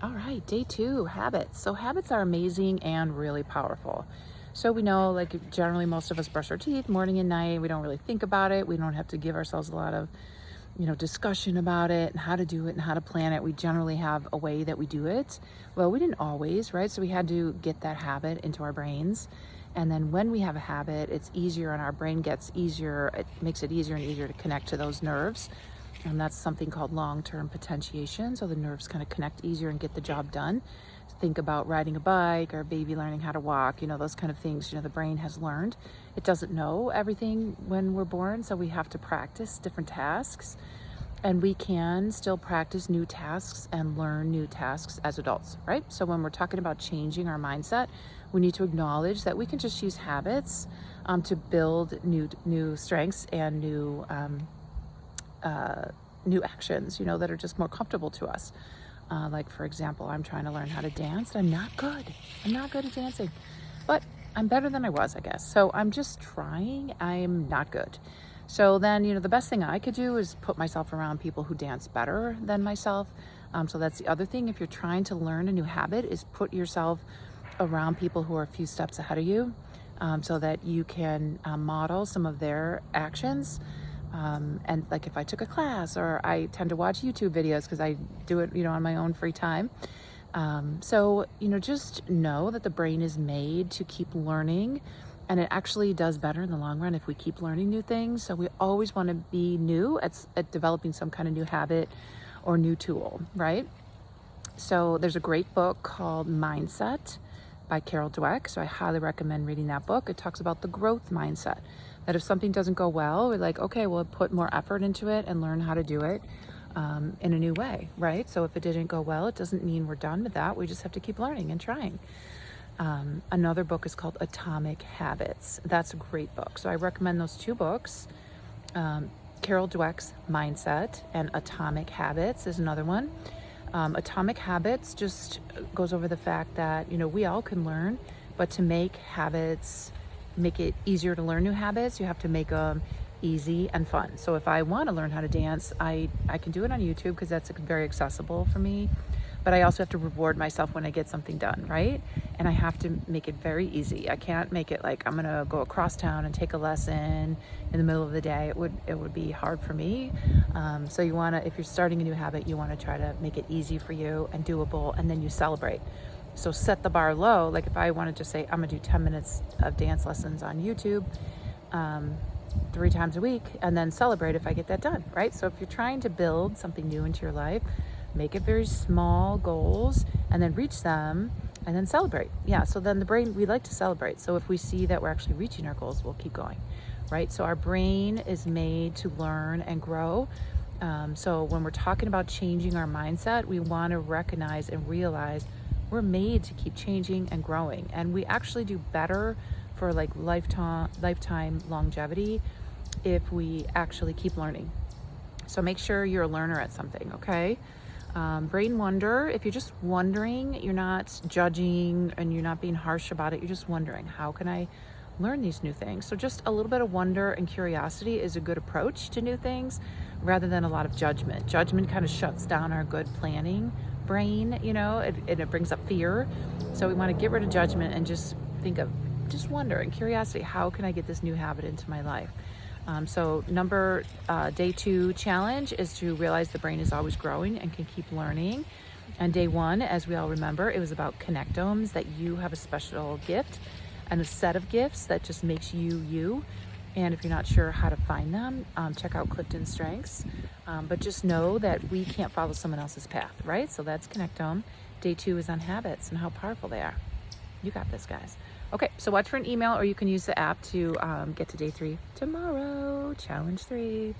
All right, day 2, habits. So habits are amazing and really powerful. So we know, like, generally most of us brush our teeth morning and night. We don't really think about it. We don't have to give ourselves a lot of, discussion about it and how to do it and how to plan it. We generally have a way that we do it. Well, we didn't always, right? So we had to get that habit into our brains. And then when we have a habit, it's easier and our brain gets easier. It makes it easier and easier to connect to those nerves. And that's something called long-term potentiation. So the nerves kind of connect easier and get the job done. Think about riding a bike or a baby learning how to walk, those kind of things. The brain has learned. It doesn't know everything when we're born, so we have to practice different tasks. And we can still practice new tasks and learn new tasks as adults, right? So when we're talking about changing our mindset, we need to acknowledge that we can just use habits to build new strengths and new actions, that are just more comfortable to us. Like, for example, I'm trying to learn how to dance. I'm not good. I'm not good at dancing, but I'm better than I was, I guess. So I'm just trying. I'm not good. So then, the best thing I could do is put myself around people who dance better than myself. So that's the other thing. If you're trying to learn a new habit, is put yourself around people who are a few steps ahead of you, so that you can model some of their actions. And like if I took a class, or I tend to watch YouTube videos because I do it, on my own free time. So, just know that the brain is made to keep learning, and it actually does better in the long run if we keep learning new things. So we always want to be new at developing some kind of new habit or new tool, right? So there's a great book called Mindset by Carol Dweck. So I highly recommend reading that book. It talks about the growth mindset, that if something doesn't go well, we're like, okay, we'll put more effort into it and learn how to do it in a new way, right? So if it didn't go well, it doesn't mean we're done with that. We just have to keep learning and trying. Another book is called Atomic Habits. That's a great book. So I recommend those two books. Carol Dweck's Mindset and Atomic Habits is another one. Atomic Habits just goes over the fact that, we all can learn, but to make it easier to learn new habits, you have to make them easy and fun. So if I want to learn how to dance, I can do it on YouTube because that's very accessible for me. But I also have to reward myself when I get something done, right? And I have to make it very easy. I can't make it like I'm gonna go across town and take a lesson in the middle of the day. It would be hard for me. So if you're starting a new habit, you wanna try to make it easy for you and doable, and then you celebrate. So set the bar low. Like if I wanted to say, I'm gonna do 10 minutes of dance lessons on YouTube 3 times a week, and then celebrate if I get that done, right? So if you're trying to build something new into your life, make it very small goals and then reach them and then celebrate. Yeah, so then the brain, we like to celebrate. So if we see that we're actually reaching our goals, we'll keep going, right? So our brain is made to learn and grow. So when we're talking about changing our mindset, we want to recognize and realize we're made to keep changing and growing. And we actually do better for like lifetime longevity if we actually keep learning. So make sure you're a learner at something, okay? Brain wonder, if you're just wondering, you're not judging and you're not being harsh about it, you're just wondering, how can I learn these new things? So just a little bit of wonder and curiosity is a good approach to new things rather than a lot of judgment. Judgment kind of shuts down our good planning brain, it brings up fear. So we want to get rid of judgment and just think of just wonder and curiosity. How can I get this new habit into my life? So day 2 challenge is to realize the brain is always growing and can keep learning. And day 1, as we all remember, it was about connectomes, that you have a special gift and a set of gifts that just makes you you. And if you're not sure how to find them, check out Clifton's Strengths. But just know that we can't follow someone else's path, right? So that's Connectome. Day 2 is on habits and how powerful they are. You got this, guys. Okay, so watch for an email, or you can use the app to get to day 3 tomorrow, challenge 3.